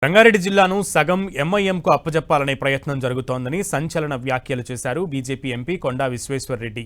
రంగారెడ్డి జిల్లాను సగం ఎంఐఎంకు అప్పజెప్పాలనే ప్రయత్నం జరుగుతోందని సంచలన వ్యాఖ్యలు చేశారు బీజేపీ ఎంపీ కొండా విశ్వేశ్వర్రెడ్డి.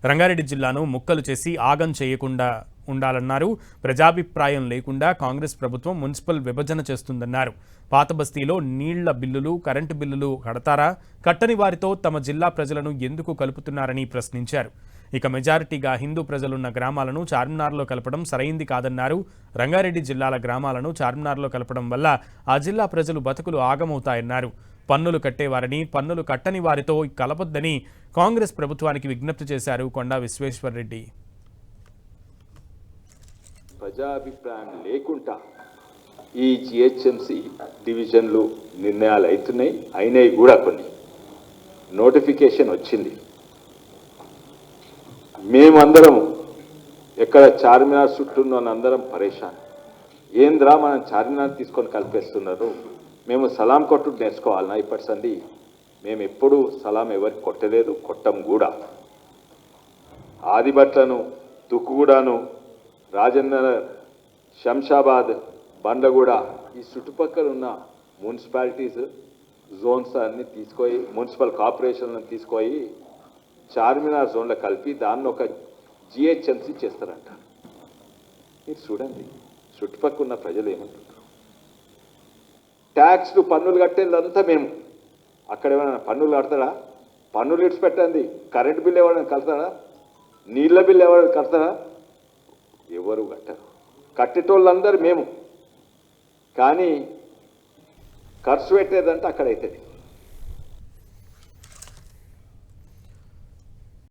రంగారెడ్డి జిల్లాను ముక్కలు చేసి ఆగం చేయకుండా ఉండాలన్నారు. ప్రజాభిప్రాయం లేకుండా కాంగ్రెస్ ప్రభుత్వం మున్సిపల్ విభజన చేస్తుందన్నారు. పాత బస్తీలో నీళ్ల బిల్లులు, కరెంటు బిల్లులు కడతారా? కట్టని వారితో తమ జిల్లా ప్రజలను ఎందుకు కలుపుతున్నారని ప్రశ్నించారు. ఇక మెజారిటీగా హిందూ ప్రజలున్న గ్రామాలను చార్మినార్లో కలపడం సరైంది కాదన్నారు. రంగారెడ్డి జిల్లాల గ్రామాలను చార్మినార్లో కలపడం వల్ల ఆ జిల్లా ప్రజలు బతుకులు ఆగమవుతాయన్నారు. పన్నులు కట్టేవారని, పన్నులు కట్టని వారితో కలపొద్దని కాంగ్రెస్ ప్రభుత్వానికి విజ్ఞప్తి చేశారు కొండా విశ్వేశ్వర్రెడ్డి. ప్రజాభిప్రాయం లేకుండా ఈ జిహెచ్ఎంసీ డివిజన్లు నిర్ణయాలు అయినాయి కూడా కొన్ని నోటిఫికేషన్ వచ్చింది. మేమందరం ఎక్కడ చార్మినార్ చుట్టూ అందరం పరేషాన్. ఏంద్రా మనం చార్మినార్ తీసుకొని కలిపేస్తున్నారు, మేము సలాం కొట్టు నేర్చుకోవాలన్నా? ఇప్పటి సంది మేము ఎప్పుడూ సలాం ఎవరికి కొట్టలేదు, కొట్టం కూడా. ఆదిబట్లను, తుక్కుగూడను, రాజేంద్ర, శంషాబాద్, బండ్లగూడ ఈ చుట్టుపక్కల ఉన్న మున్సిపాలిటీస్ జోన్స్ అన్ని తీసుకొని, మున్సిపల్ కార్పొరేషన్లను తీసుకొని చార్మినార్ జోన్లో కలిపి దాన్ని ఒక జిహెచ్ఎంసీ చేస్తారంట. మీరు చూడండి చుట్టుపక్కల ఉన్న ప్రజలు ఏమంటున్నారు. ట్యాక్స్లు, పన్నులు కట్టేదంతా మేము. అక్కడ ఏమైనా పన్నులు కడతారా? పన్నులు ఇడిచిపెట్టండి. కరెంటు బిల్లు ఎవరైనా కడతారా? నీళ్ళ బిల్లు ఎవరైనా కడతారా? ఎవరు కట్టరు. కట్టేటోళ్ళందరూ మేము. కానీ ఖర్చు పెట్టేదంటే అక్కడైతుంది.